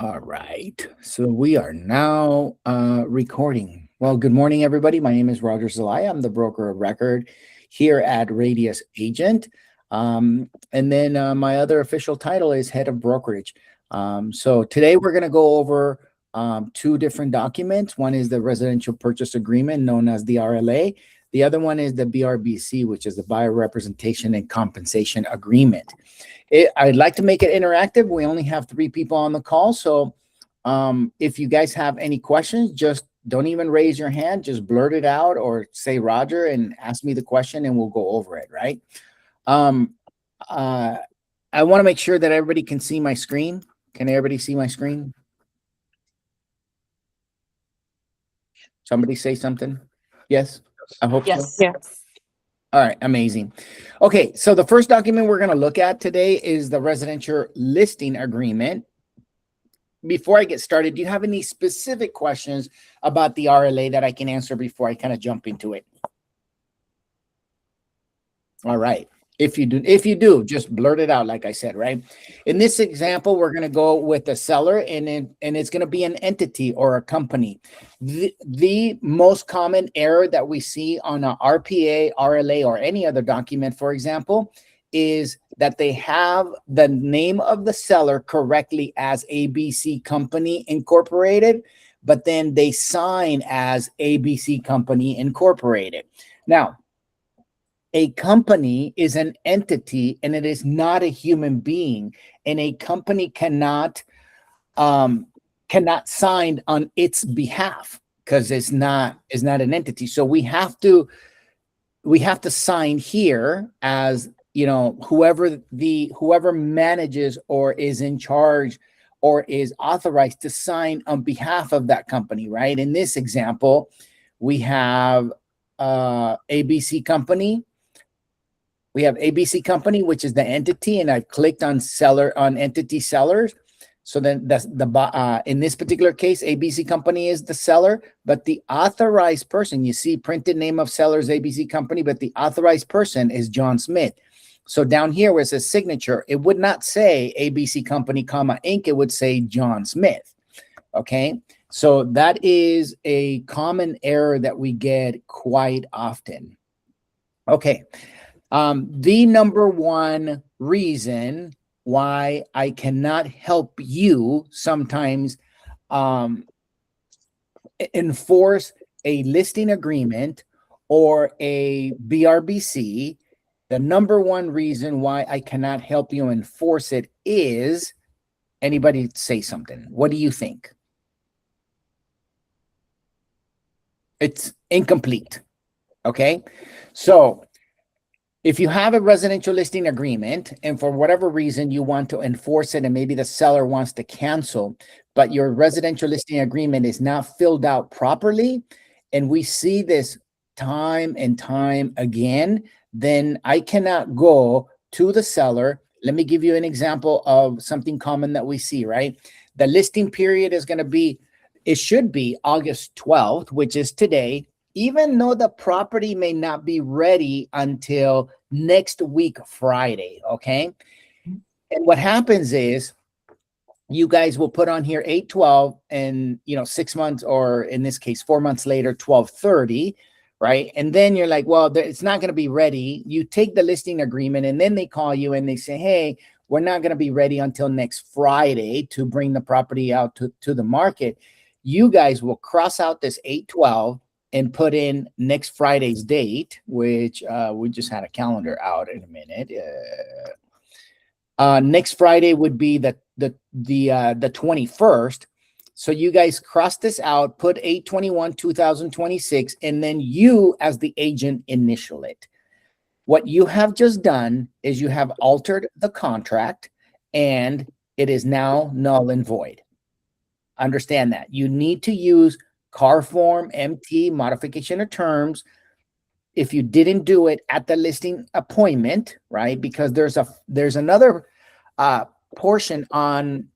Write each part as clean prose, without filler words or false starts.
All right. So we are now recording. Well, good morning, everybody. My name is Roger Zelaya. I'm the broker of record here at Radius Agent. And then my other official title is head of brokerage. So today we're going to go over two different documents. One is the residential purchase agreement known as the RLA. The other one is the BRBC, which is the buyer representation and compensation agreement. I'd like to make it interactive. We only have 3 people on the call. So if you guys have any questions, just don't even raise your hand. Just blurt it out or say Roger and ask me the question and we'll go over it, right? I want to make sure that everybody can see my screen. Can everybody see my screen? Somebody say something. Yes, I hope so. Yes. All right, amazing. Okay, so the first document we're going to look at today is the residential listing agreement. Before I get started, do you have any specific questions about the RLA that I can answer before I kind of jump into it? All right. If you do, just blurt it out, like I said, right? In this example, we're going to go with the seller, and it's going to be an entity or a company. The most common error that we see on a RPA, RLA, or any other document, for example, is that they have the name of the seller correctly as ABC Company Incorporated, but then they sign as ABC Company Incorporated. Now, a company is an entity and it is not a human being, and a company cannot sign on its behalf because it's not an entity. So we have to sign here as, you know, whoever manages or is in charge or is authorized to sign on behalf of that company, right? In this example, we have ABC Company. We have ABC Company, which is the entity, and I've clicked on entity sellers. So then in this particular case, ABC Company is the seller, but the authorized person, you see printed name of sellers, ABC Company, but the authorized person is John Smith. So down here where it says signature, it would not say ABC Company, comma, Inc. It would say John Smith. Okay. So that is a common error that we get quite often. Okay. The number one reason why I cannot help you sometimes enforce a listing agreement or a BRBC, the number one reason why I cannot help you enforce it is, anybody say something. What do you think? It's incomplete. Okay. So if you have a residential listing agreement and for whatever reason you want to enforce it and maybe the seller wants to cancel, but your residential listing agreement is not filled out properly, and we see this time and time again, then I cannot go to the seller. Let me give you an example of something common that we see, right? The listing period is going to be, it should be August 12th, which is today, even though the property may not be ready until next week, Friday, okay? And what happens is you guys will put on here 8/12 and, 6 months, or in this case, 4 months later, 12/30, right? And then you're like, well, it's not going to be ready. You take the listing agreement and then they call you and they say, hey, we're not going to be ready until next Friday to bring the property out to the market. You guys will cross out this 8/12 and put in next Friday's date, which we just had a calendar out in a minute. Next Friday would be the 21st. So you guys cross this out, put 8/21/2026, and then you as the agent initial it. What you have just done is you have altered the contract and it is now null and void. Understand that. You need to use CAR form MT, modification of terms, if you didn't do it at the listing appointment, right? Because there's another portion on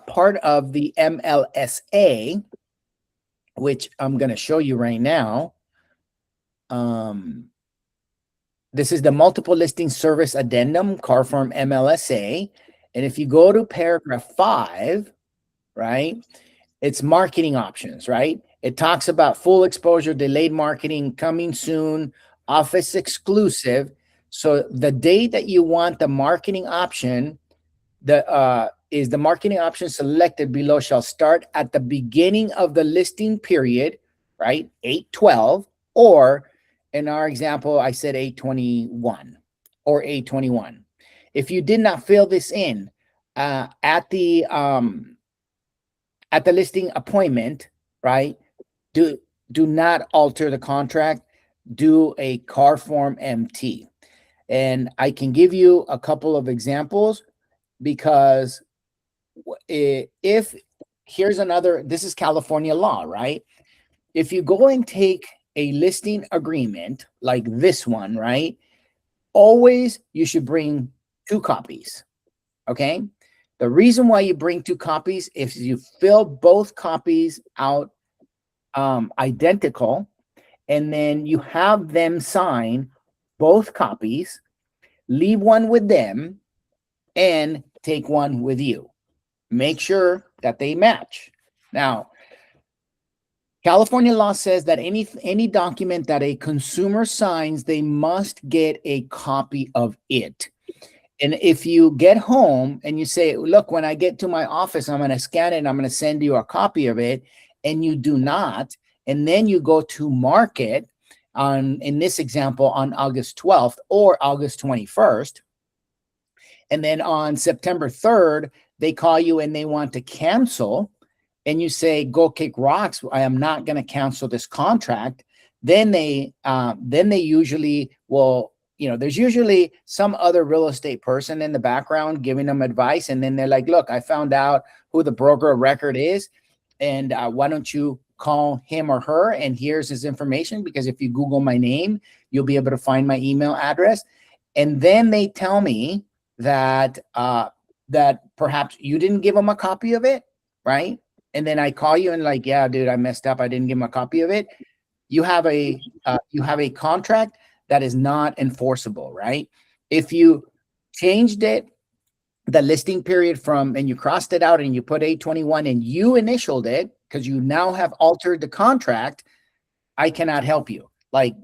part of the MLSA, which I'm going to show you right now. This is the multiple listing service addendum, CAR form MLSA. And if you go to paragraph 5, right? It's marketing options, right? It talks about full exposure, delayed marketing, coming soon, office exclusive. So the date that you want the marketing option, the marketing option selected below shall start at the beginning of the listing period, right? 8/12, or in our example, I said 8/21 or 8/21. If you did not fill this in at the listing appointment, right? Do not alter the contract. Do a car form MT. And I can give you a couple of examples because if here's another, this is California law, right? If you go and take a listing agreement like this one, right? Always you should bring 2 copies. Okay. The reason why you bring 2 copies is you fill both copies out identical, and then you have them sign both copies, leave one with them, and take one with you. Make sure that they match. Now, California law says that any document that a consumer signs, they must get a copy of it. And if you get home and you say, look, when I get to my office, I'm going to scan it and I'm going to send you a copy of it, and you do not, and then you go to market in this example, on August 12th or August 21st, and then on September 3rd, they call you and they want to cancel, and you say, go kick rocks, I am not going to cancel this contract. Then they usually will, there's usually some other real estate person in the background giving them advice. And then they're like, look, I found out who the broker of record is. And why don't you call him or her? And here's his information, because if you Google my name, you'll be able to find my email address. And then they tell me that that perhaps you didn't give them a copy of it, right? And then I call you and like, yeah, dude, I messed up. I didn't give him a copy of it. You have a contract that is not enforceable, right? If you changed it, the listing period from, and you crossed it out and you put 8/21 and you initialed it because you now have altered the contract, I cannot help you. Like,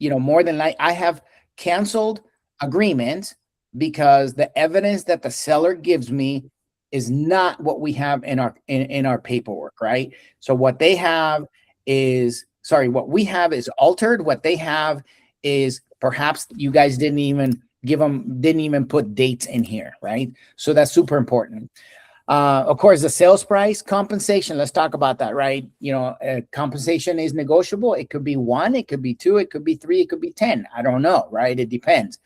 more than like I have canceled agreements because the evidence that the seller gives me is not what we have in our paperwork, right? So what they have is, what we have is altered. What they have is perhaps you guys didn't even put dates in here, right? So that's super important. Of course, the sales price compensation, let's talk about that, right? Compensation is negotiable. It could be 1, it could be 2, it could be 3, it could be 10. I don't know, right? It depends.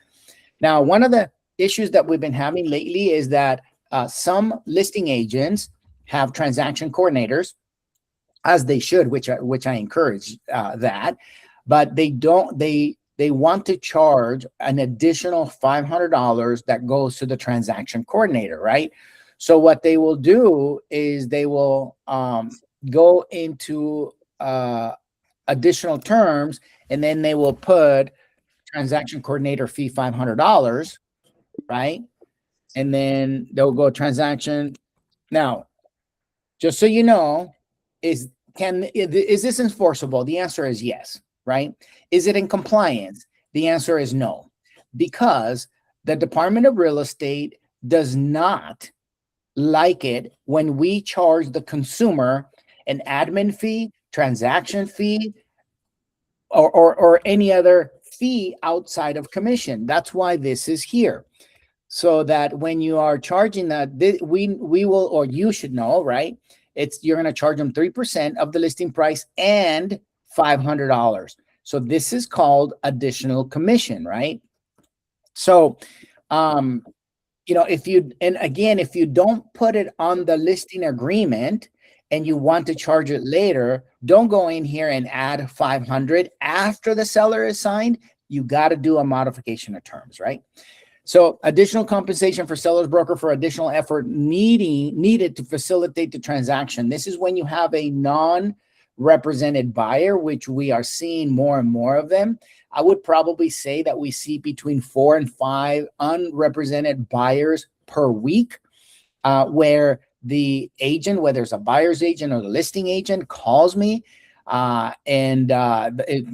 Now, one of the issues that we've been having lately is that some listing agents have transaction coordinators, as they should, which I encourage that, but they don't. They want to charge an additional $500 that goes to the transaction coordinator, right? So what they will do is they will go into additional terms, and then they will put transaction coordinator fee $500, right? And then they'll go transaction. Now, just so you know, is this enforceable? The answer is yes, right? Is it in compliance? The answer is no, because the Department of Real Estate does not like it when we charge the consumer an admin fee, transaction fee, or any other fee outside of commission. That's why this is here. So that when you are charging that, we will, or you should know, right? You're going to charge them 3% of the listing price and $500. So this is called additional commission, right? So, if you don't put it on the listing agreement and you want to charge it later, don't go in here and add 500 after the seller is signed. You got to do a modification of terms, right? So additional compensation for seller's broker for additional effort needed to facilitate the transaction. This is when you have a non-represented buyer, which we are seeing more and more of them. I would probably say that we see between 4 and 5 unrepresented buyers per week, where the agent, whether it's a buyer's agent or the listing agent, calls me,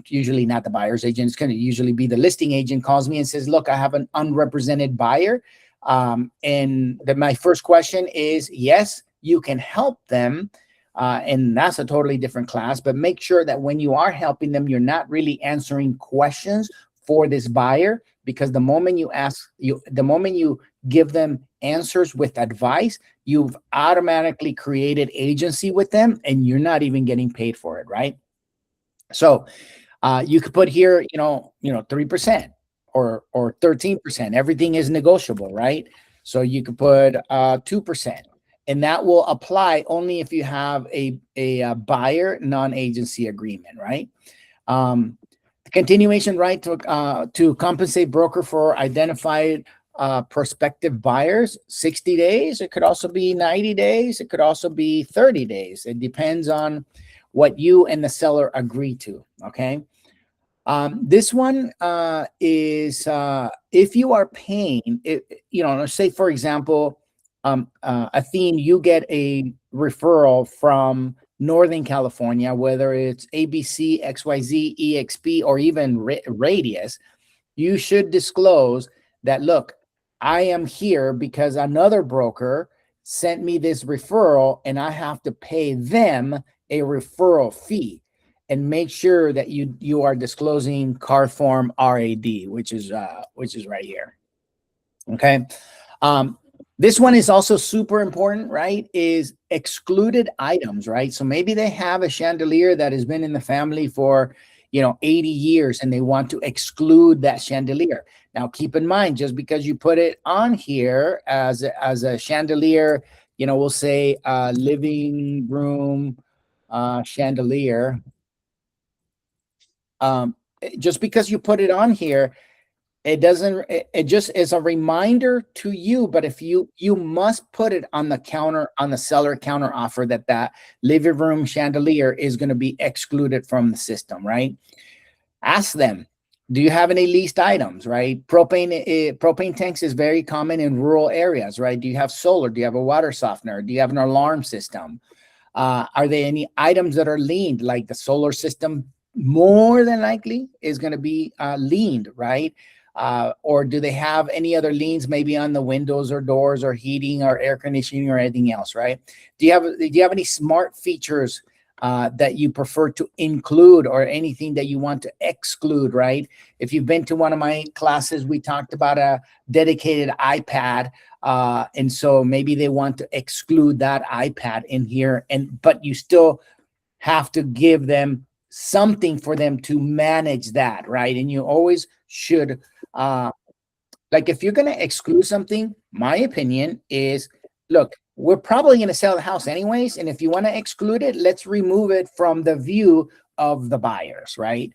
usually not the buyer's agent, it's going to usually be the listing agent, calls me and says, look, I have an unrepresented buyer. My first question is, yes, you can help them. And that's a totally different class, but make sure that when you are helping them, you're not really answering questions for this buyer, because the moment you give them answers with advice, you've automatically created agency with them and you're not even getting paid for it, right? So you could put here, 3% or 13%. Everything is negotiable, right? So you could put 2%. And that will apply only if you have a buyer non-agency agreement, right? The continuation right to compensate broker for identified prospective buyers, 60 days. It could also be 90 days. It could also be 30 days. It depends on what you and the seller agree to, okay? This one is if you are paying, let's say, for example, Athene, you get a referral from Northern California, whether it's ABC, XYZ, EXP, or even Radius, you should disclose that, look, I am here because another broker sent me this referral and I have to pay them a referral fee. And make sure that you are disclosing card form RAD, which is right here. Okay. This one is also super important, right? Is excluded items, right? So maybe they have a chandelier that has been in the family for 80 years and they want to exclude that chandelier. Now keep in mind, just because you put it on here as a chandelier, we'll say living room chandelier. Just because you put it on here, it doesn't, it just is a reminder to you, but if you must put it on the counter, on the seller counter offer, that living room chandelier is going to be excluded from the system, right? Ask them, do you have any leased items, right? Propane tanks is very common in rural areas, right? Do you have solar? Do you have a water softener? Do you have an alarm system? Are there any items that are leaned, like the solar system? More than likely is going to be leaned, right? Or do they have any other liens, maybe on the windows or doors or heating or air conditioning or anything else, right? Do you have any smart features that you prefer to include, or anything that you want to exclude, right? If you've been to one of my classes, we talked about a dedicated iPad, and so maybe they want to exclude that iPad in here, but you still have to give them something for them to manage that, right? And you always should, like, if you're going to exclude something, my opinion is, look, we're probably going to sell the house anyways, and if you want to exclude it, let's remove it from the view of the buyers, right?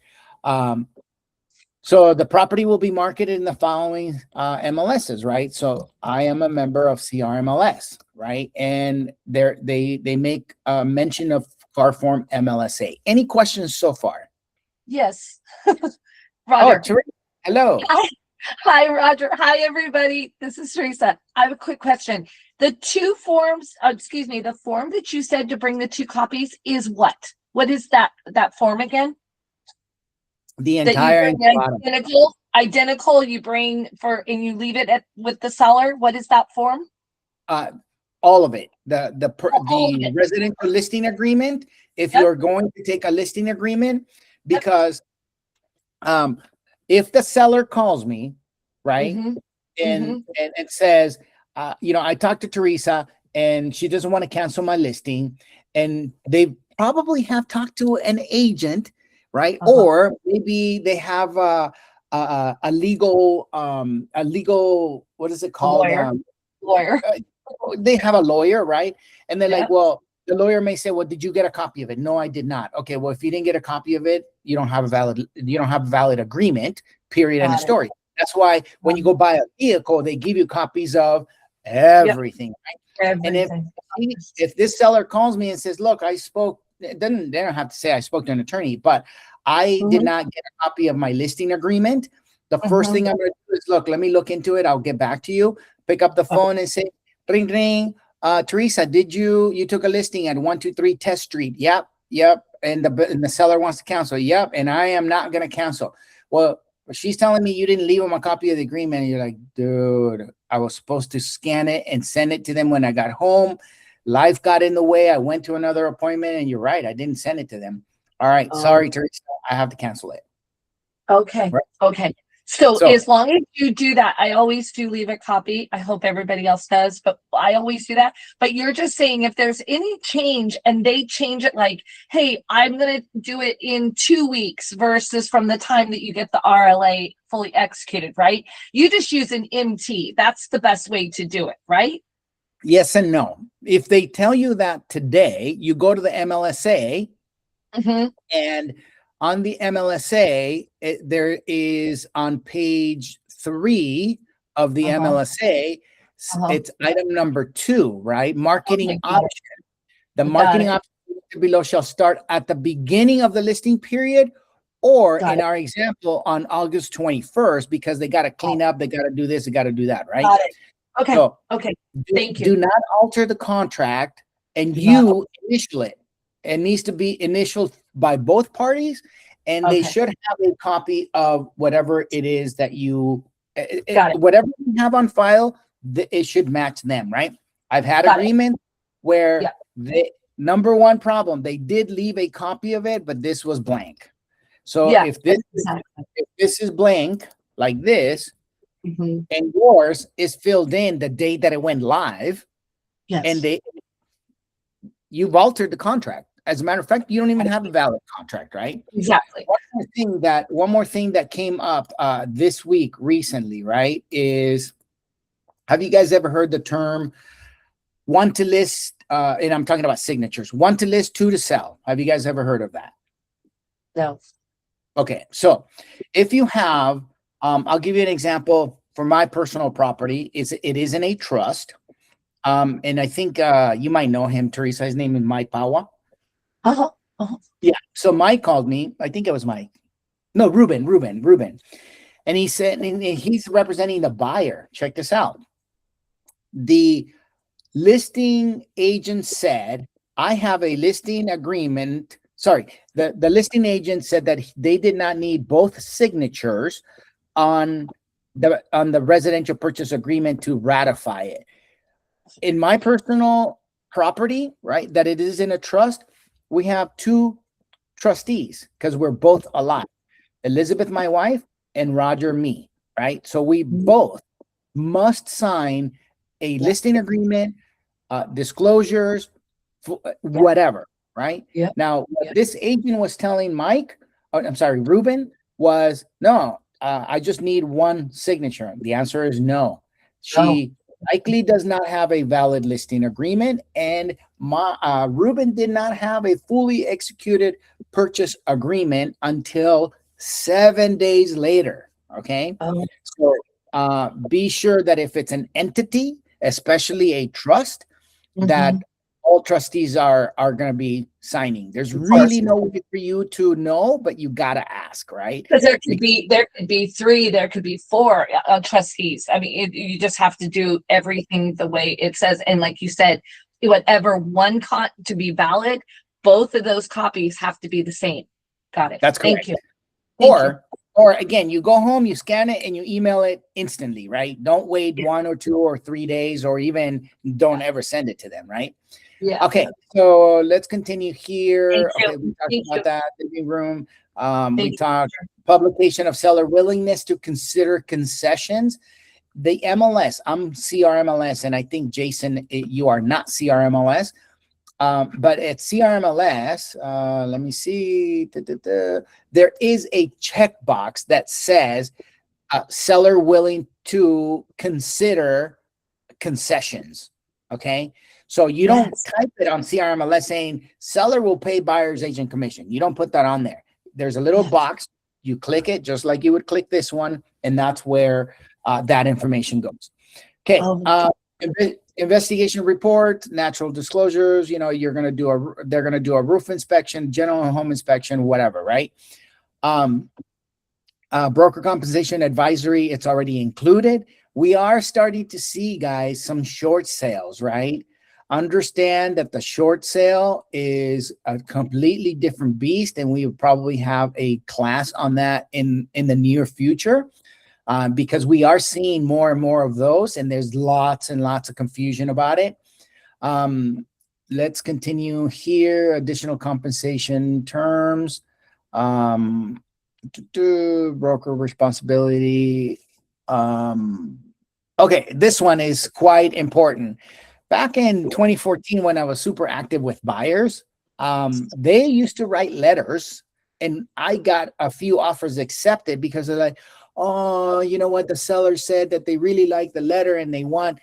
So the property will be marketed in the following MLSs, right? So I am a member of CRMLS, right? And they make mention of car form MLSA. Any questions so far? Yes. Roger. Oh, Teresa. Hello. Hi, Roger. Hi, everybody. This is Teresa. I have a quick question. The two forms, the form that you said to bring the 2 copies is what? What is that form again? The entire identical you bring and you leave it with the seller. What is that form? All of it. The residential listing agreement. If you're going to take a listing agreement, because if the seller calls me, right, and it says, I talked to Teresa and she doesn't want to cancel my listing, and they probably have talked to an agent, right? Or maybe they have a legal, what is it called? Lawyer. They have a lawyer, right? And they're like, well, the lawyer may say, well, did you get a copy of it? No, I did not. Okay, well, if you didn't get a copy of it, you don't have a valid agreement, period, end of story. That's why when you go buy a vehicle, they give you copies of everything, right? Everything. And if this seller calls me and says, look, they don't have to say I spoke to an attorney, but I did not get a copy of my listing agreement, the first thing I'm going to do is, look, let me look into it. I'll get back to you. Pick up the phone and say, ring, ring. Teresa, you took a listing at 123 Test Street? Yep. And the seller wants to cancel. Yep. And I am not going to cancel. Well, she's telling me you didn't leave them a copy of the agreement. And you're like, dude, I was supposed to scan it and send it to them when I got home. Life got in the way. I went to another appointment, and you're right. I didn't send it to them. All right. Sorry, Teresa. I have to cancel it. Okay. Right. Okay. So as long as you do that, I always do leave a copy. I hope everybody else does, but I always do that. But you're just saying if there's any change and they change it like, hey, I'm going to do it in 2 weeks versus from the time that you get the RLA fully executed, right? You just use an MT. That's the best way to do it, right? Yes and no. If they tell you that today, you go to the MLSA and on the MLSA, there is on page 3 of the MLSA, it's item number 2, right? Marketing option. The marketing option below shall start at the beginning of the listing period, or in our example, on August 21st, because they got to clean up, they got to do this, they got to do that, right? Got it. Okay. So okay. Thank you. Do not alter the contract, and you initial it. It needs to be initialed by both parties, and they should have a copy of whatever it is that you, whatever you have on file, it should match them, right? I've had agreements where the number one problem, they did leave a copy of it, but this was blank. So if this is blank like this, and yours is filled in the date that it went live, and you've altered the contract. As a matter of fact, you don't even have a valid contract, right? Exactly. One more thing that came up this week recently, right, is, have you guys ever heard the term one to list, and I'm talking about signatures, 1 to list, 2 to sell? Have you guys ever heard of that? No. Okay, so if you have, I'll give you an example for my personal property. It is in a trust. And I think you might know him, Teresa. His name is Mike Pawa. Yeah. So Mike called me. I think it was Mike. No, Ruben. And he said, and he's representing the buyer. Check this out. The listing agent said, I have a listing agreement. Sorry, the listing agent said that they did not need both signatures on the residential purchase agreement to ratify it. In my personal property, right, that it is in a trust, we have 2 trustees because we're both alive. Elizabeth, my wife, and Roger, me, right? So we both must sign a listing agreement, disclosures, whatever, right? Now, what this agent was telling Ruben, was, no, I just need 1 signature. The answer is no. She likely does not have a valid listing agreement, and Ruben did not have a fully executed purchase agreement until 7 days later. Okay. So be sure that if it's an entity, especially a trust, that all trustees are going to be signing. There's really no way for you to know, but you got to ask, right? Because there could be 3, there could be 4 trustees. I mean, you just have to do everything the way it says. And like you said, whatever one to be valid, both of those copies have to be the same. Got it. That's correct. Thank you. Or again, you go home, you scan it, and you email it instantly, right? Don't wait 1 or 2 or 3 days, or even don't ever send it to them, right? Yeah. Okay, so let's continue here. Thank We talked Thank about that living room. We you. talked publication of seller willingness to consider concessions. The MLS, I'm CRMLS, and I think Jason, you are not CRMLS. But at CRMLS, let me see. There is a checkbox that says seller willing to consider concessions. Okay. So you don't type it on CRMLS saying seller will pay buyer's agent commission. You don't put that on there. There's a little box. You click it just like you would click this one, and that's where that information goes. Okay. Investigation report, natural disclosures. You know, they're going to do a roof inspection, general home inspection, whatever, right? Broker compensation advisory, it's already included. We are starting to see, guys, some short sales, right? Understand that the short sale is a completely different beast, and we will probably have a class on that in the near future, because we are seeing more and more of those, and there's lots and lots of confusion about it. Let's continue here. Additional compensation terms. Broker responsibility. Okay, this one is quite important. Back in 2014, when I was super active with buyers, they used to write letters, and I got a few offers accepted because they're like, oh, you know what? The seller said that they really like the letter, and they want,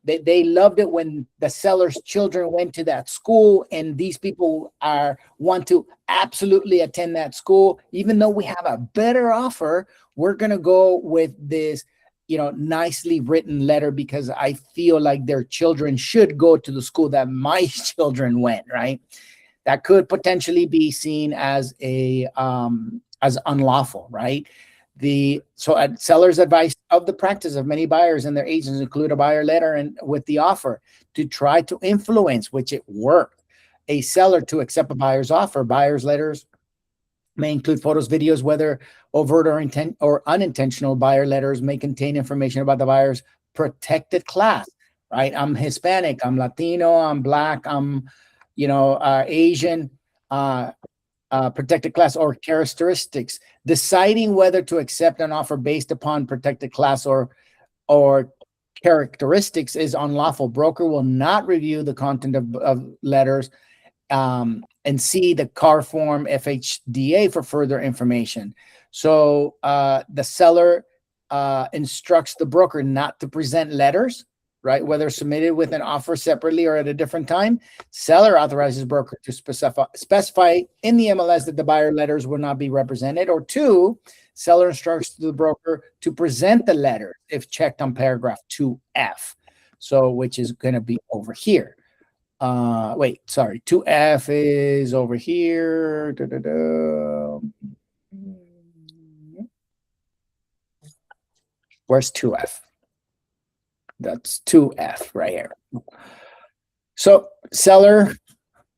they loved it when the seller's children went to that school, and these people want to absolutely attend that school. Even though we have a better offer, we're going to go with this, nicely written letter because I feel like their children should go to the school that my children went, right? That could potentially be seen as as unlawful, right? Seller's advice of the practice of many buyers and their agents include a buyer letter and with the offer to try to influence, which it worked, a seller to accept a buyer's offer. Buyer's letters may include photos, videos, whether overt or unintentional. Buyer letters may contain information about the buyer's protected class, right? I'm Hispanic, I'm Latino, I'm Black, I'm, Asian, protected class or characteristics. Deciding whether to accept an offer based upon protected class or characteristics is unlawful. Broker will not review the content of letters and see the CAR form FHDA for further information. So the seller instructs the broker not to present letters, right? Whether submitted with an offer separately or at a different time. Seller authorizes broker to specify in the MLS that the buyer letters will not be represented. Or 2, seller instructs the broker to present the letter if checked on paragraph 2F. So which is going to be over here. 2F is over here. Where's 2F? That's 2F right here. So seller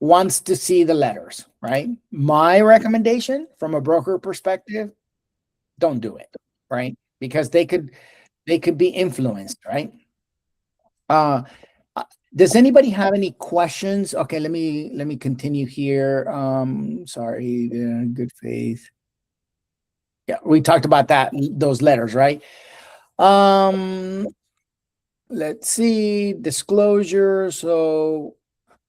wants to see the letters, right? My recommendation from a broker perspective, don't do it, right? Because they could be influenced, right? Does anybody have any questions? Okay, let me continue here. Sorry, good faith. Yeah, we talked about those letters, right? Let's see, disclosure. So,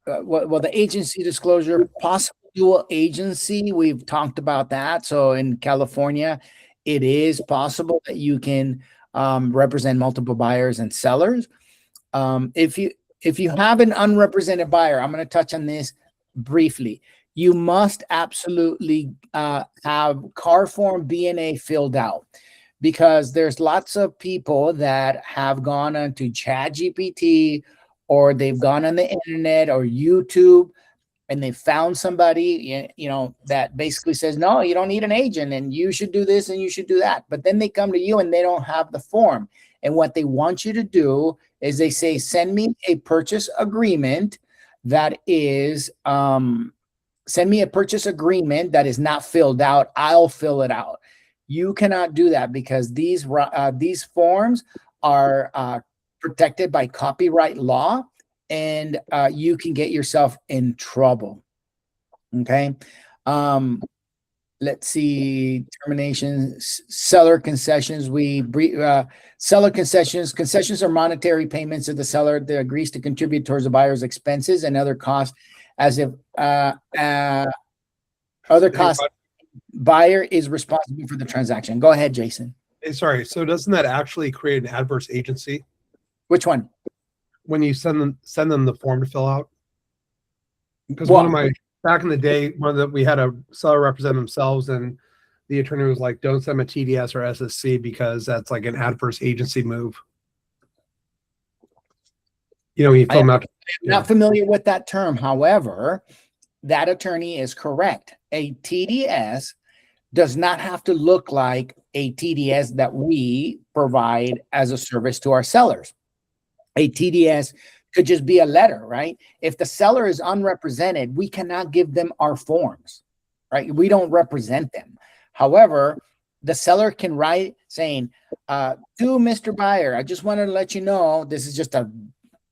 the agency disclosure, possible dual agency. We've talked about that. So in California, it is possible that you can represent multiple buyers and sellers. If you have an unrepresented buyer, I'm going to touch on this briefly. You must absolutely have CAR form BNA filled out, because there's lots of people that have gone onto ChatGPT, or they've gone on the internet or YouTube, and they found somebody, that basically says, no, you don't need an agent, and you should do this and you should do that. But then they come to you and they don't have the form. And what they want you to do is they say, send me a purchase agreement that is, send me a purchase agreement that is not filled out. I'll fill it out. You cannot do that because these forms are protected by copyright law, and you can get yourself in trouble. Okay. Let's see, terminations, seller concessions. Seller concessions are monetary payments of the seller that agrees to contribute towards the buyer's expenses and other costs, as if other costs. Buyer is responsible for the transaction. Go ahead, Jason. Hey, sorry. So doesn't that actually create an adverse agency? Which one? When you send them the form to fill out? Because back in the day, we had a seller represent themselves, and the attorney was like, don't send them a TDS or SSC because that's like an adverse agency move. You fill them out. I'm not familiar with that term. However, that attorney is correct. A TDS does not have to look like a TDS that we provide as a service to our sellers. A TDS could just be a letter, right? If the seller is unrepresented, we cannot give them our forms, right? We don't represent them. However, the seller can write saying, to Mr. Buyer, I just wanted to let you know, this is just a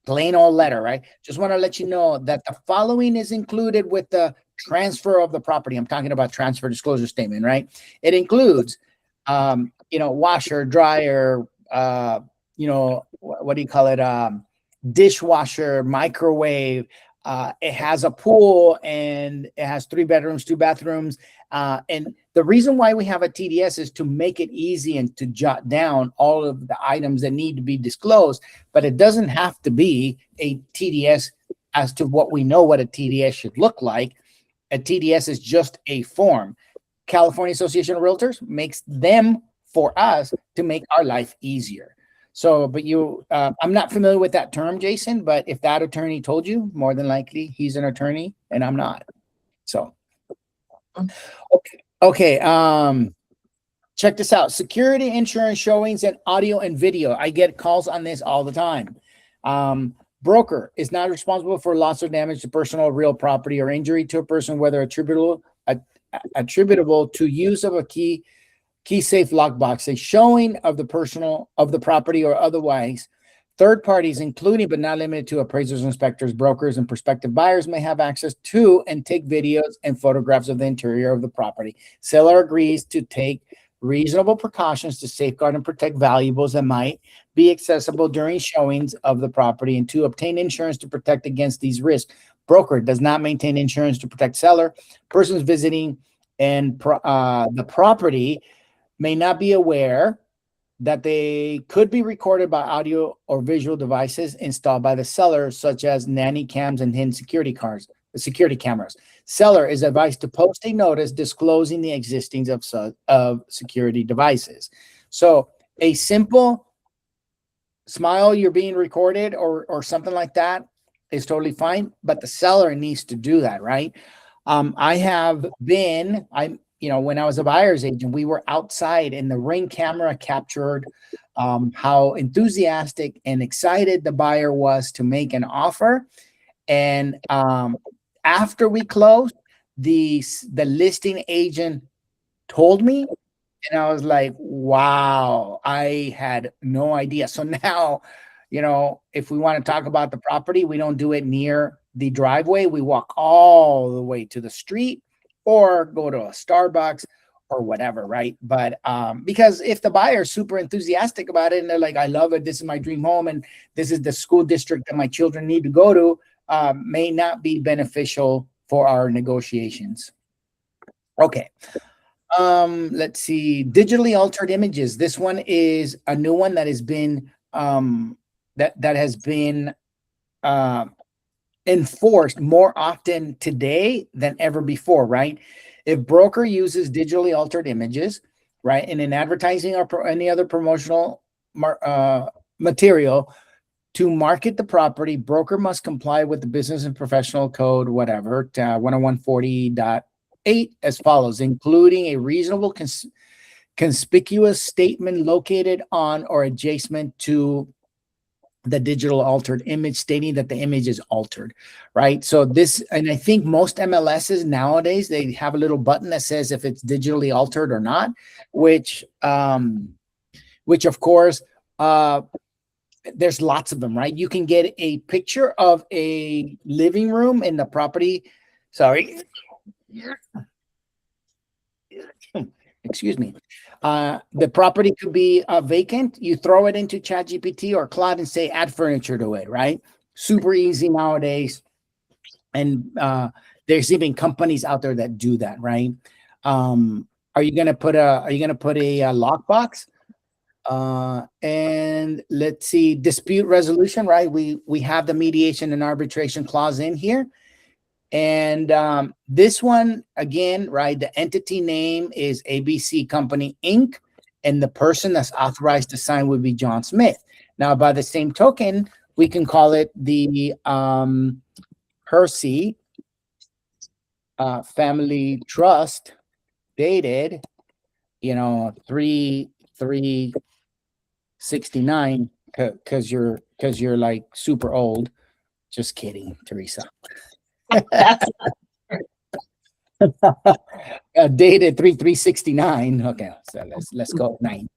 plain old letter, right? Just want to let you know that the following is included with the transfer of the property. I'm talking about transfer disclosure statement, right? It includes, washer, dryer, what do you call it? Dishwasher, microwave. It has a pool and it has 3 bedrooms, 2 bathrooms. And the reason why we have a TDS is to make it easy and to jot down all of the items that need to be disclosed, but it doesn't have to be a TDS as to what we know what a TDS should look like. A TDS is just a form. California Association of Realtors makes them for us to make our life easier. So, but I'm not familiar with that term, Jason, but if that attorney told you, more than likely he's an attorney and I'm not. So, okay. Check this out. Security insurance showings and audio and video. I get calls on this all the time. Broker is not responsible for loss or damage to personal or real property or injury to a person, whether attributable to use of a key safe lockbox, a showing of the property or otherwise. Third parties, including but not limited to appraisers, inspectors, brokers, and prospective buyers, may have access to and take videos and photographs of the interior of the property. Seller agrees to take reasonable precautions to safeguard and protect valuables that might be accessible during showings of the property and to obtain insurance to protect against these risks. Broker does not maintain insurance to protect seller. Persons visiting and the property may not be aware that they could be recorded by audio or visual devices installed by the seller, such as nanny cams and hidden security cameras. Seller is advised to post a notice disclosing the existence of security devices. So a simple smile, you're being recorded or something like that is totally fine, but the seller needs to do that, right? When I was a buyer's agent, we were outside and the Ring camera captured how enthusiastic and excited the buyer was to make an offer. And after we closed, the listing agent told me, and I was like, wow, I had no idea. So now, if we want to talk about the property, we don't do it near the driveway. We walk all the way to the street or go to a Starbucks or whatever, right? But because if the buyer is super enthusiastic about it and they're like, I love it, this is my dream home, and this is the school district that my children need to go to, may not be beneficial for our negotiations. Okay. Let's see. Digitally altered images. This one is a new one that has been that has been enforced more often today than ever before, right? If broker uses digitally altered images, right, in an advertising or any other promotional material to market the property, broker must comply with the Business and Professional Code, whatever, 10140.8 as follows, including a reasonable conspicuous statement located on or adjacent to the digital altered image stating that the image is altered, right? So this, and I think most MLSs nowadays, they have a little button that says if it's digitally altered or not, which of course, there's lots of them, right? You can get a picture of a living room in the property. Sorry. Excuse me. The property could be vacant. You throw it into ChatGPT or Claude and say, add furniture to it, right? Super easy nowadays. And there's even companies out there that do that, right? Are you gonna put a lockbox? And let's see, dispute resolution, right? We have the mediation and arbitration clause in here. And this one, again, right, the entity name is ABC Company, Inc., and the person that's authorized to sign would be John Smith. Now, by the same token, we can call it the Hersey Family Trust, dated, 3/3/69, because you're like super old, Just kidding, Teresa. That's Dated 3/3/69. Okay, so let's go 9.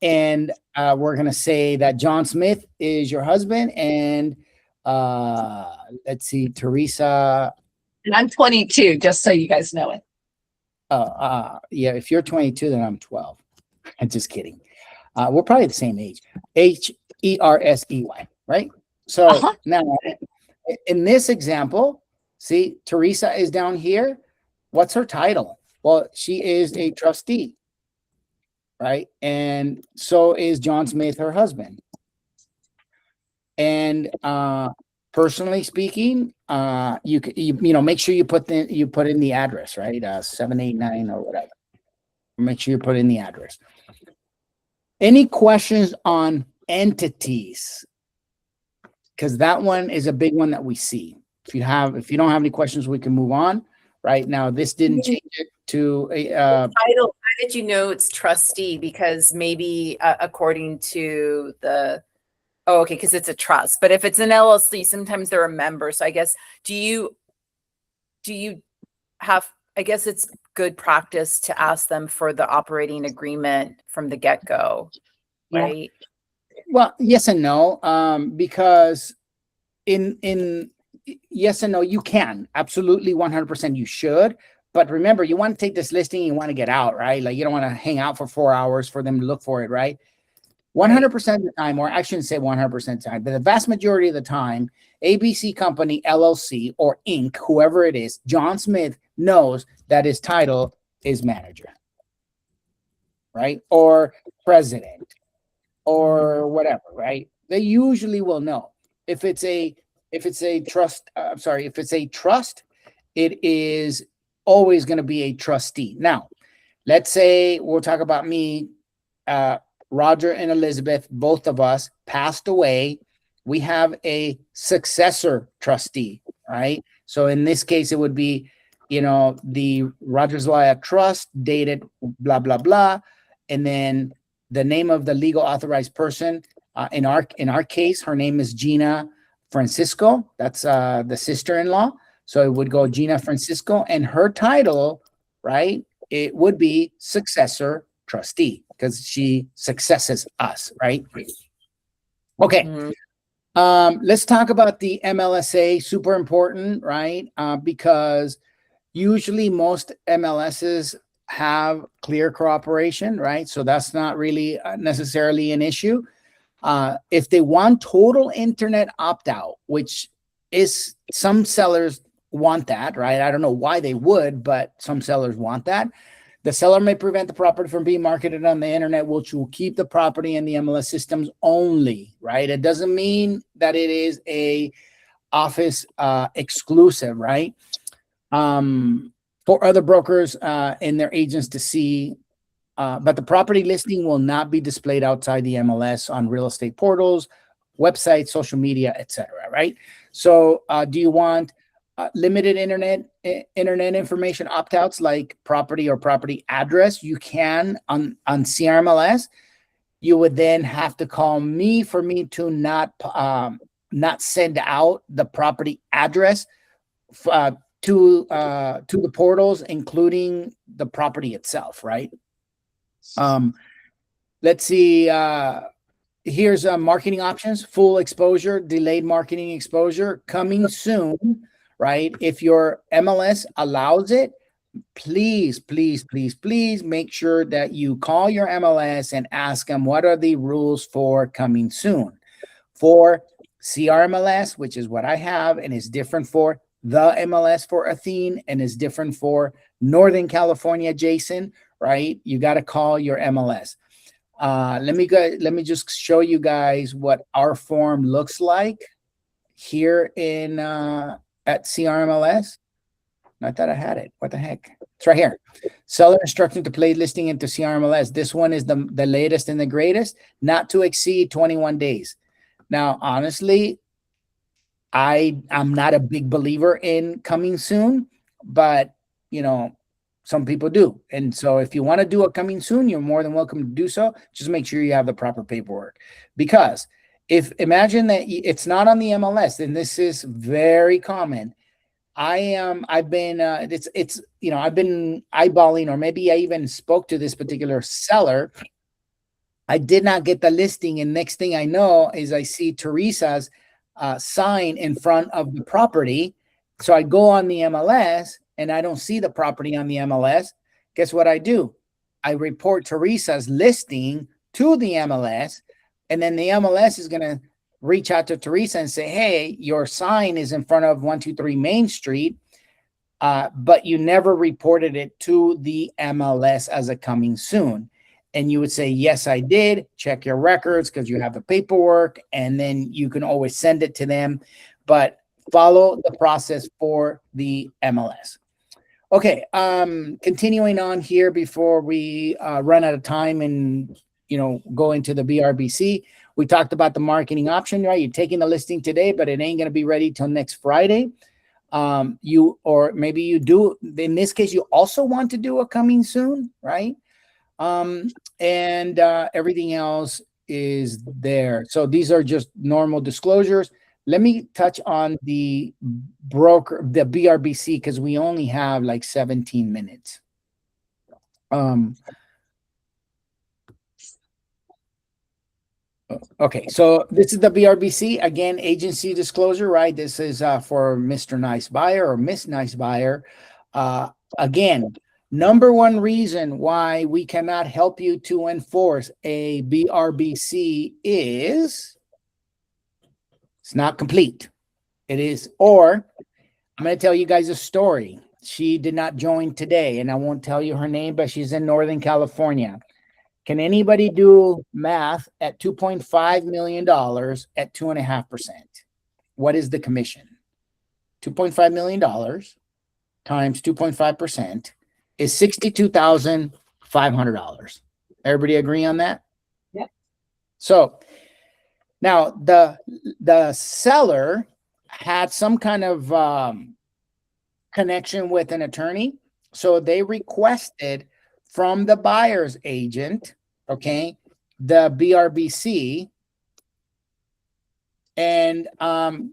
And we're gonna say that John Smith is your husband, and let's see, Teresa. and I'm 22, just so you guys know it. Yeah, if you're 22, then I'm 12. I'm just kidding. We're probably the same age. Hersey, right? So now in this example, see, Teresa is down here. What's her title? Well, she is a trustee, right? And so is John Smith, her husband. And personally speaking, you know, make sure you put in the address, right? 789 or whatever. Make sure you put in the address. Any questions on entities? Because that one is a big one that we see. If you don't have any questions, we can move on. Right now, this didn't change it to a title. How did you know it's trustee? Because maybe according to the okay, because it's a trust. But if it's an LLC, sometimes they're a member. So I guess do you have? I guess it's good practice to ask them for the operating agreement from the get-go, right? Well, yes and no, because in yes and no, you can absolutely 100% you should. But remember, you want to take this listing, you want to get out, right? Like you don't want to hang out for 4 hours for them to look for it, right? 100% of the time, or I shouldn't say 100% of the time, but the vast majority of the time, ABC Company, LLC, or Inc., whoever it is, John Smith knows that his title is manager, right? Or president, or whatever, right? They usually will know. If it's a trust, if it's a trust, it is always going to be a trustee. Now, let's say we'll talk about me, Roger and Elizabeth, both of us passed away. We have a successor trustee, right? So in this case, it would be, you know, the Rogers Lawyer Trust dated blah, blah, blah. And then the name of the legal authorized person, in our case, her name is Gina Francisco. That's the sister-in-law. So it would go Gina Francisco, and her title, right? It would be successor trustee because she successes us, right? Okay. Mm-hmm. Let's talk about the MLSA. Super important, right? Because usually most MLSs have clear cooperation, right? So that's not really necessarily an issue. If they want total internet opt-out, which is some sellers want that, right? I don't know why they would, but some sellers want that. The seller may prevent the property from being marketed on the internet, which will keep the property in the MLS systems only, right? It doesn't mean that it is a office exclusive, right? For other brokers and their agents to see, but the property listing will not be displayed outside the MLS on real estate portals, websites, social media, etc. Right? So, do you want limited internet information opt-outs like property or property address? You can on CRMLS. You would then have to call me for me to not send out the property address to the portals, including the property itself, right? Let's see. Here's marketing options: full exposure, delayed marketing exposure, coming soon, right? If your MLS allows it, please make sure that you call your MLS and ask them what are the rules for coming soon. For CRMLS, which is what I have, and is different for the MLS for Athene, and is different for Northern California, Jason, right? You got to call your MLS. Let me just show you guys what our form looks like here in at CRMLS. I thought I had it. What the heck? It's right here. Seller instruction to place listing into CRMLS. This one is the latest and the greatest, not to exceed 21 days. Now, honestly, I'm not a big believer in coming soon, but you know, some people do. And so if you want to do a coming soon, you're more than welcome to do so. Just make sure you have the proper paperwork, because if imagine that it's not on the MLS, and this is very common. I've been I've been eyeballing, or maybe I even spoke to this particular seller. I did not get the listing, and next thing I know is I see Teresa's sign in front of the property. So I go on the MLS and I don't see the property on the MLS. Guess what I do? I report Teresa's listing to the MLS, and then the MLS is going to reach out to Teresa and say, hey, your sign is in front of 123 Main Street, but you never reported it to the MLS as a coming soon. And you would say, yes, I did. Check your records because you have the paperwork, and then you can always send it to them, but follow the process for the MLS. Okay, continuing on here before we run out of time and go into the BRBC. We talked about the marketing option, right? You're taking the listing today, but it ain't going to be ready till next Friday. Or maybe you do. In this case, you also want to do a coming soon, right? And everything else is there. So these are just normal disclosures. Let me touch on the BRBC, because we only have like 17 minutes. Okay, so this is the BRBC. Again, agency disclosure, right? This is for Mr. Nice Buyer or Miss Nice Buyer. Again, number one reason why we cannot help you to enforce a BRBC is it's not complete. It is, or I'm going to tell you guys a story. She did not join today, and I won't tell you her name, but she's in Northern California. Can anybody do math at $2.5 million at 2.5%? What is the commission? $2.5 million times 2.5% is $62,500. Everybody agree on that? Yep. So now the seller had some kind of connection with an attorney. So they requested from the buyer's agent, okay, the BRBC, and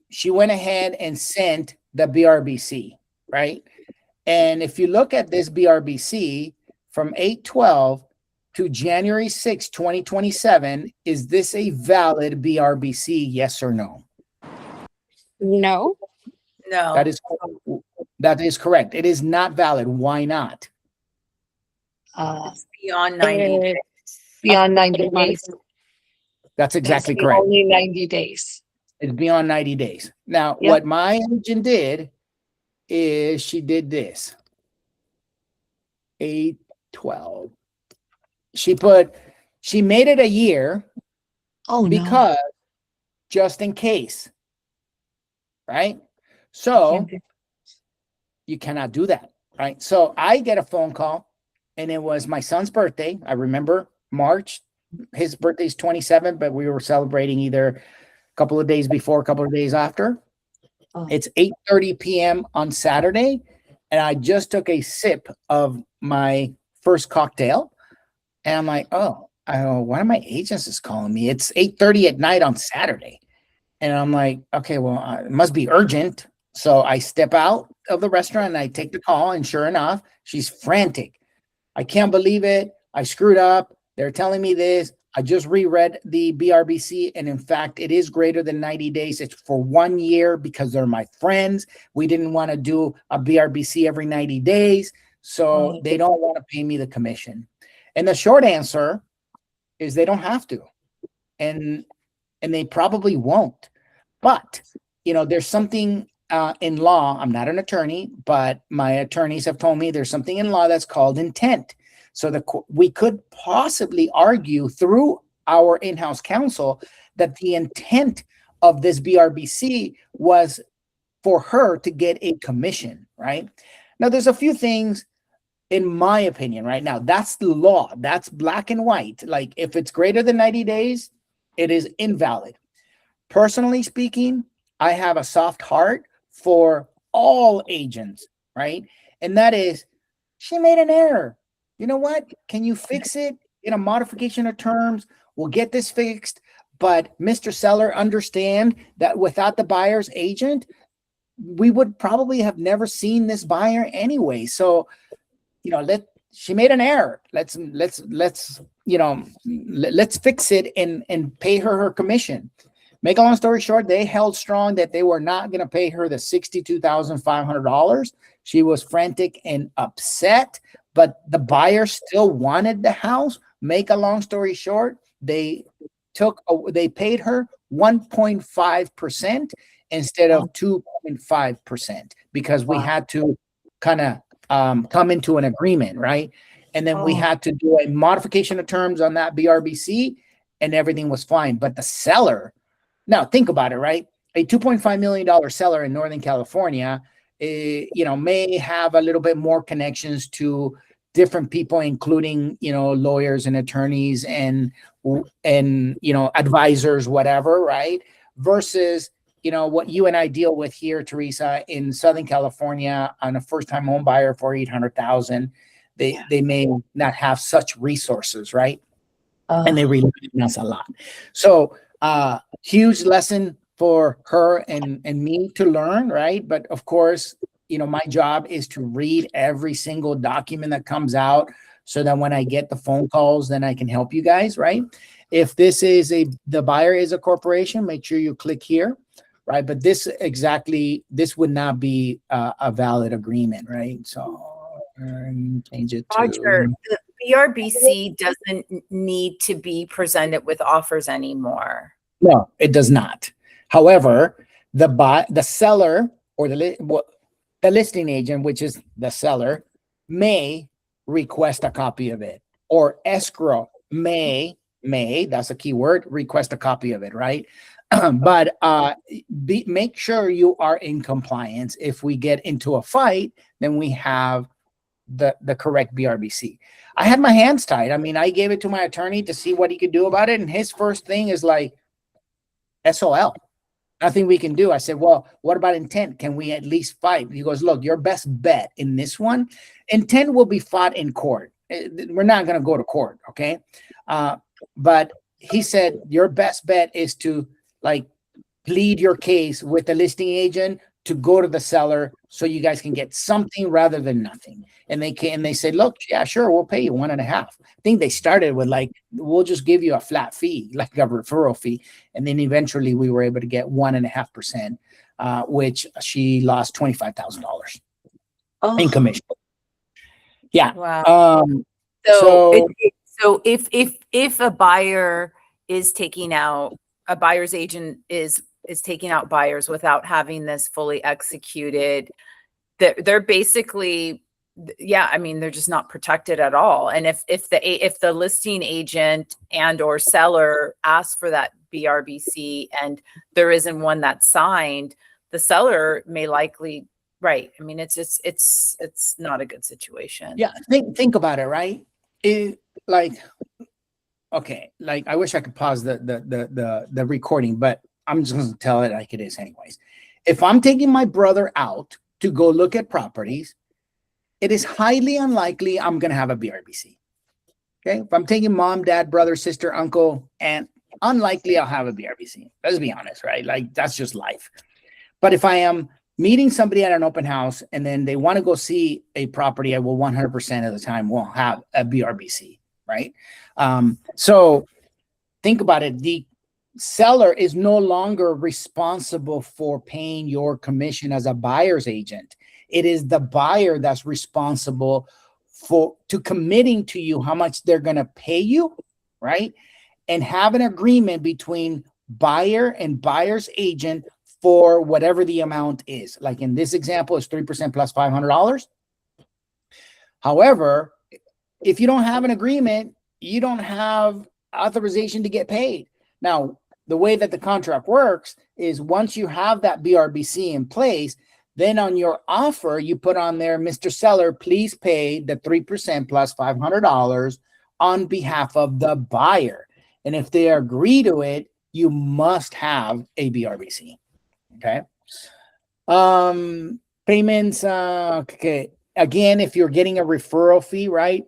she went ahead and sent the BRBC, right? And if you look at this BRBC from 8/12 to January 6, 2027, is this a valid BRBC, yes or no? No. No. That is correct. It is not valid. Why not? It's beyond 90 days. Beyond 90 days. That's exactly It's correct. Only 90 days. It's beyond 90 days. Now, Yep. what my agent did is she did this. 8/12. She made it a year Oh, because just in case, right? So you cannot do that, right? So I get a phone call, and it was my son's birthday. I remember March. His birthday's 27, but we were celebrating either a couple of days before, a couple of days after. Oh. It's 8:30 p.m. on Saturday, and I just took a sip of my first cocktail, and I'm like, one of my agents is calling me. It's 8:30 at night on Saturday, and I'm like, okay, well, it must be urgent. So I step out of the restaurant and I take the call, and sure enough, she's frantic. I can't believe it. I screwed up. They're telling me this. I just reread the BRBC, and in fact, it is greater than 90 days. It's for 1 year because they're my friends. We didn't want to do a BRBC every 90 days, so they don't want to pay me the commission. And the short answer is they don't have to, and they probably won't. But there's something in law. I'm not an attorney, but my attorneys have told me there's something in law that's called intent. So we could possibly argue through our in-house counsel that the intent of this BRBC was for her to get a commission, right? Now, there's a few things, in my opinion, right now, that's the law. That's black and white. Like, if it's greater than 90 days, it is invalid. Personally speaking, I have a soft heart for all agents, right? And that is, she made an error. You know what? Can you fix it in a modification of terms? We'll get this fixed, but Mr. Seller understand that without the buyer's agent, we would probably have never seen this buyer anyway. So, you know, she made an error. Let's fix it and pay her commission. Make a long story short, they held strong that they were not going to pay her the $62,500. She was frantic and upset, but the buyer still wanted the house. Make a long story short, they paid her 1.5% instead of 2.5% because we had to kind of come into an agreement, right? And then we had to do a modification of terms on that BRBC, and everything was fine. But the seller, now think about it, right? A $2.5 million seller in Northern California, may have a little bit more connections to different people, including, lawyers and attorneys and advisors, whatever, right? Versus, what you and I deal with here, Teresa, in Southern California on a first-time home buyer for $800,000, they may not have such resources, right? And they rely on us a lot. So, huge lesson for her and me to learn, right? But of course, my job is to read every single document that comes out so that when I get the phone calls, then I can help you guys, right? If this is the buyer is a corporation, make sure you click here, right? But this would not be a valid agreement, right? So change it to Roger, the BRBC doesn't need to be presented with offers anymore. No, it does not. However, the seller or the listing agent, which is the seller, may request a copy of it, or escrow may, that's a key word, request a copy of it, right? But make sure you are in compliance. If we get into a fight, then we have the correct BRBC. I had my hands tied. I mean, I gave it to my attorney to see what he could do about it. And his first thing is like, SOL, nothing we can do. I said, well, what about intent? Can we at least fight? He goes, look, your best bet in this one, intent will be fought in court. We're not going to go to court. Okay. But he said, your best bet is to plead your case with the listing agent to go to the seller so you guys can get something rather than nothing. And they said, look, yeah, sure, we'll pay you 1.5. I think they started with we'll just give you a flat fee, like a referral fee. And then eventually we were able to get 1.5%, which she lost $25,000 in commission. Yeah. Wow. So if a buyer is taking out, a buyer's agent is taking out buyers without having this fully executed, they're basically, they're just not protected at all. And if the listing agent and or seller asks for that BRBC and there isn't one that's signed, the seller may likely, right? I mean, it's not a good situation. Yeah, think about it, right? I wish I could pause the recording, but I'm just going to tell it like it is anyways. If I'm taking my brother out to go look at properties, it is highly unlikely I'm going to have a BRBC. Okay. If I'm taking mom, dad, brother, sister, uncle, aunt, unlikely I'll have a BRBC. Let's be honest, right? That's just life. But if I am meeting somebody at an open house and then they want to go see a property, I will 100% of the time will have a BRBC, right? So think about it. The seller is no longer responsible for paying your commission as a buyer's agent. It is the buyer that's responsible to committing to you how much they're going to pay you, right? And have an agreement between buyer and buyer's agent for whatever the amount is. Like in this example, it's 3% plus $500. However, if you don't have an agreement, you don't have authorization to get paid. Now, the way that the contract works is once you have that BRBC in place, then on your offer, you put on there, Mr. Seller, please pay the 3% plus $500 on behalf of the buyer. And if they agree to it, you must have a BRBC. Okay. Payments. Okay. Again, if you're getting a referral fee, right?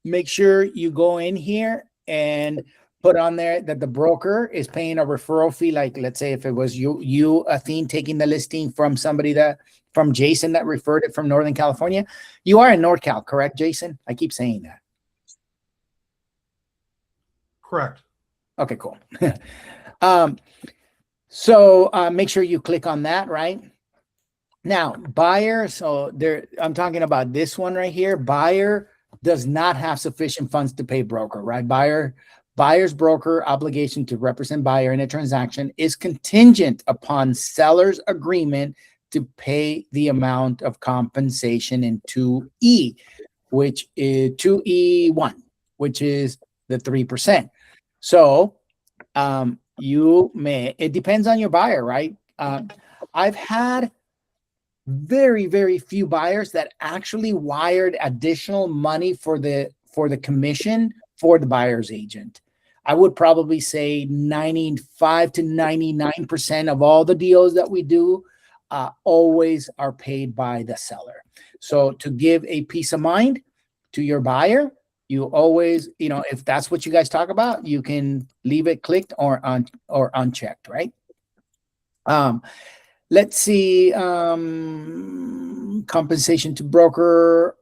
Make sure you go in here and put on there that the broker is paying a referral fee. Like, let's say if it was you, Athene, taking the listing from from Jason that referred it from Northern California. You are in NorCal, correct, Jason? I keep saying that. Correct. Okay, cool. So make sure you click on that, right? Now, buyer, so there, I'm talking about this one right here. Buyer does not have sufficient funds to pay broker, right? Buyer's broker obligation to represent buyer in a transaction is contingent upon seller's agreement to pay the amount of compensation in 2E, which is 2E1, which is the 3%. So it depends on your buyer, right? I've had very, very few buyers that actually wired additional money for the commission for the buyer's agent. I would probably say 95 to 99% of all the deals that we do always are paid by the seller. So to give a peace of mind to your buyer, you always, if that's what you guys talk about, you can leave it clicked or unchecked, right? Let's see, compensation to broker.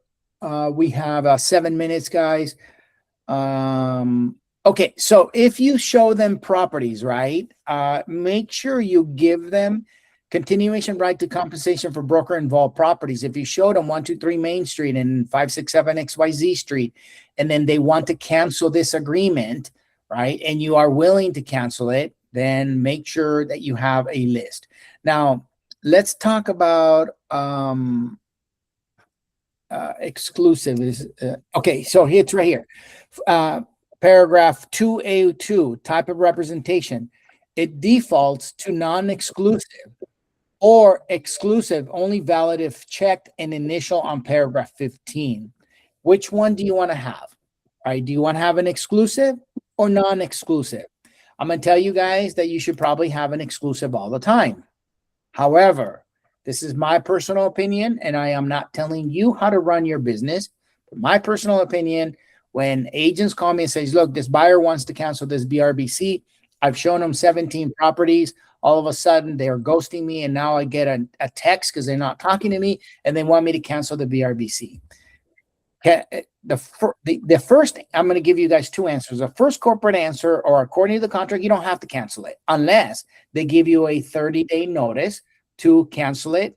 We have 7 minutes, guys. Okay, so if you show them properties, right, make sure you give them continuation right to compensation for broker involved properties. If you showed them 123 Main Street and 567 XYZ Street, and then they want to cancel this agreement, right, and you are willing to cancel it, then make sure that you have a list. Now, let's talk about exclusive. Okay, so it's right here. Paragraph 2A2, type of representation. It defaults to non-exclusive or exclusive, only valid if checked and initial on paragraph 15. Which one do you want to have? All right, do you want to have an exclusive or non-exclusive? I'm going to tell you guys that you should probably have an exclusive all the time. However, this is my personal opinion, and I am not telling you how to run your business. But my personal opinion, when agents call me and says, look, this buyer wants to cancel this BRBC, I've shown them 17 properties. All of a sudden, they're ghosting me, and now I get a text because they're not talking to me, and they want me to cancel the BRBC. Okay, the first, I'm going to give you guys two answers. The first corporate answer, or according to the contract, you don't have to cancel it unless they give you a 30-day notice to cancel it,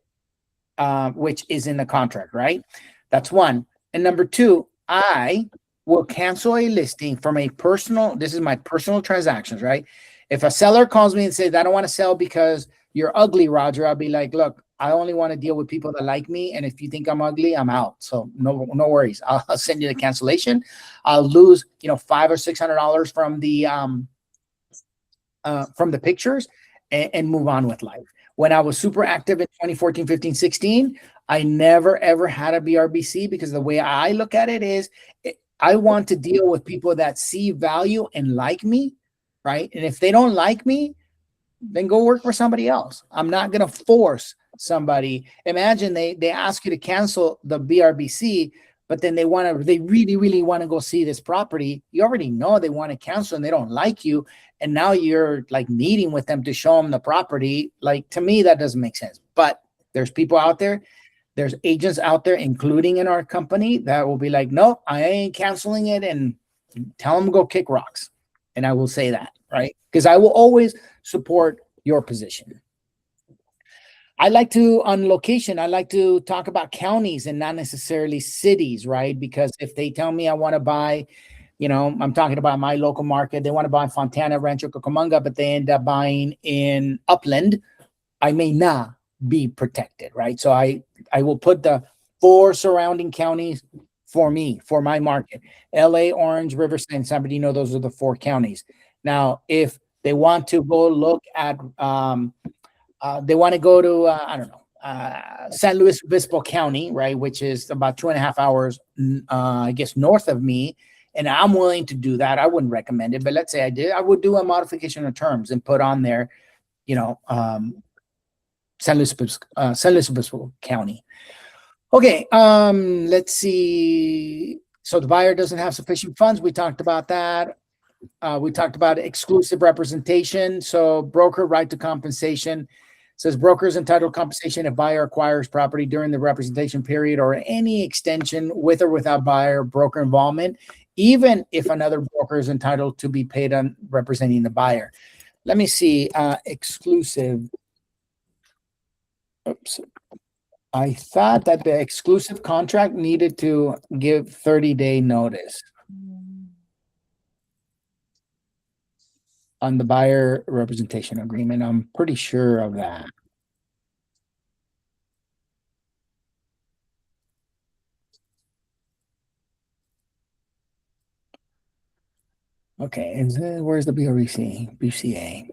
which is in the contract, right? That's one. And number two, I will cancel a listing from a personal, this is my personal transactions, right? If a seller calls me and says, I don't want to sell because you're ugly, Roger, I'll be like, look, I only want to deal with people that like me. And if you think I'm ugly, I'm out. So no worries. I'll send you the cancellation. I'll lose, $500 or $600 from the pictures and move on with life. When I was super active in 2014, 15, 16, I never, ever had a BRBC because the way I look at it is I want to deal with people that see value and like me, right? And if they don't like me, then go work for somebody else. I'm not going to force somebody. Imagine they ask you to cancel the BRBC, but then they really, really want to go see this property. You already know they want to cancel and they don't like you. And now you're like meeting with them to show them the property. Like, to me, that doesn't make sense. But there's people out there, there's agents out there, including in our company, that will be like, no, I ain't canceling it, and tell them to go kick rocks. And I will say that, right? Because I will always support your position. I like to, on location, I like to talk about counties and not necessarily cities, right? Because if they tell me I want to buy, I'm talking about my local market, they want to buy Fontana, Rancho Cucamonga, but they end up buying in Upland, I may not be protected, right? So I will put the 4 surrounding counties for me, for my market: LA, Orange, Riverside, San Bernardino. Those are the 4 counties. Now, if they want to go look at, they want to go to, San Luis Obispo County, right, which is about 2.5 hours, I guess, north of me, and I'm willing to do that. I wouldn't recommend it, but let's say I did, I would do a modification of terms and put on there, San Luis Obispo County. Okay, let's see. So the buyer doesn't have sufficient funds. We talked about that. We talked about exclusive representation. So broker right to compensation says brokers entitled to compensation if buyer acquires property during the representation period or any extension with or without buyer broker involvement, even if another broker is entitled to be paid on representing the buyer. Let me see, exclusive. Oops. I thought that the exclusive contract needed to give 30-day notice on the buyer representation agreement. I'm pretty sure of that. Okay, and where's the BRBC? BCA.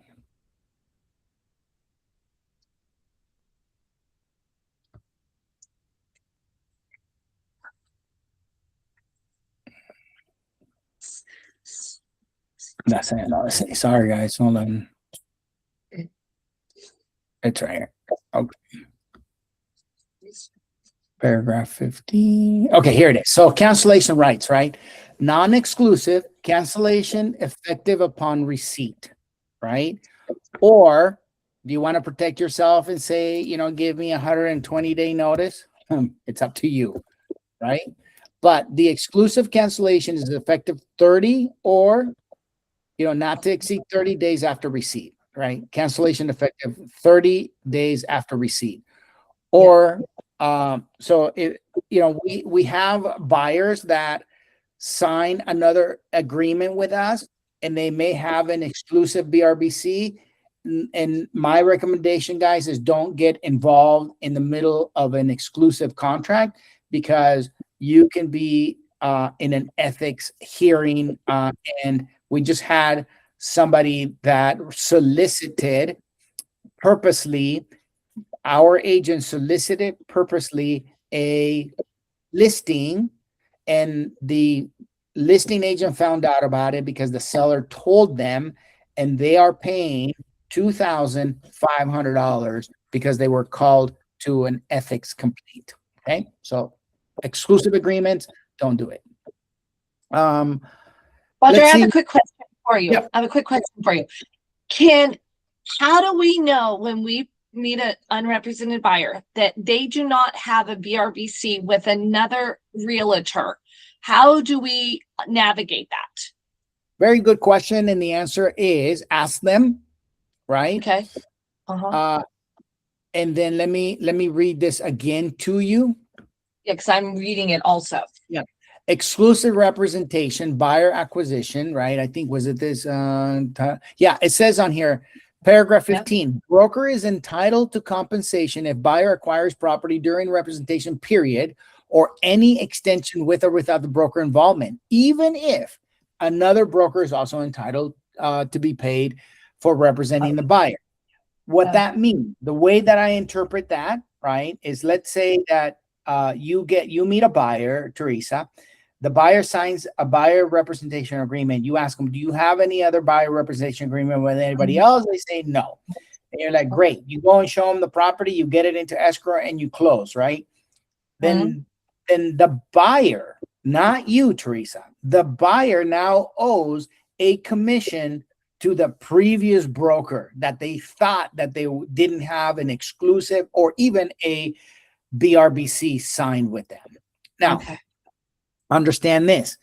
That's it. No, sorry, guys. Hold on. It's right here. Okay. Paragraph 15. Okay, here it is. So cancellation rights, right? Non-exclusive cancellation effective upon receipt, right? Or do you want to protect yourself and say, you know, give me 120-day notice? It's up to you, right? But the exclusive cancellation is effective 30 or, you know, not to exceed 30 days after receipt, right? Cancellation effective 30 days after receipt. Or, so it, you know, we have buyers that sign another agreement with us and they may have an exclusive BRBC. And my recommendation, guys, is don't get involved in the middle of an exclusive contract because you can be in an ethics hearing. And we just had somebody that solicited purposely, our agent solicited purposely a listing, and the listing agent found out about it because the seller told them, and they are paying $2,500 because they were called to an ethics complaint. Okay, so exclusive agreements, don't do it. Roger, I have see. a quick question for you. Yeah. I have a quick question for you. How do we know when we meet an unrepresented buyer that they do not have a BRBC with another realtor? How do we navigate that? Very good question. And the answer is ask them, right? Okay. And then let me read this again to you. Yeah, because I'm reading it also. Yeah. Exclusive representation, buyer acquisition, right? I think, was it this? Yeah, it says on here, paragraph 15, broker is entitled to compensation if buyer acquires property during representation period or any extension with or without the broker involvement, even if another broker is also entitled to be paid for representing the buyer. What that means, the way that I interpret that, right, is let's say that you meet a buyer, Teresa. The buyer signs a buyer representation agreement. You ask them, do you have any other buyer representation agreement with anybody else? They say no. And you're like, great. You go and show them the property, you get it into escrow, and you close, right? Then the buyer, not you, Teresa, the buyer now owes a commission to the previous broker that they thought that they didn't have an exclusive or even a BRBC signed with them. Now, understand this.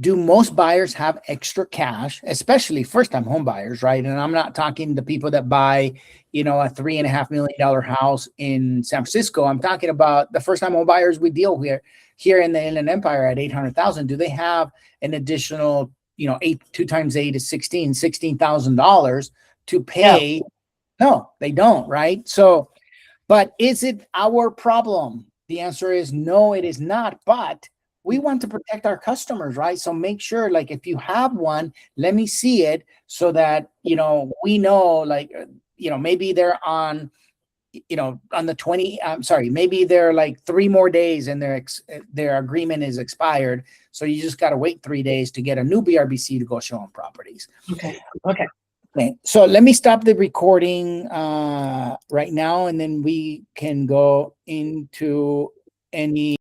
Do most buyers have extra cash, especially first-time home buyers, right? And I'm not talking the people that buy, you know, a $3.5 million house in San Francisco. I'm talking about the first-time home buyers we deal with here in the Inland Empire at 800,000. Do they have an additional, you know, 2 times 8 is $16,000 to pay? No, they don't, right? So, but is it our problem? The answer is no, it is not. But we want to protect our customers, right? So make sure, like, if you have one, let me see it so that, you know, we know, like, you know, maybe they're on, you know, on the 20, maybe they're like 3 more days and their agreement is expired. So you just got to wait 3 days to get a new BRBC to go show them properties. Okay. So let me stop the recording right now, and then we can go into any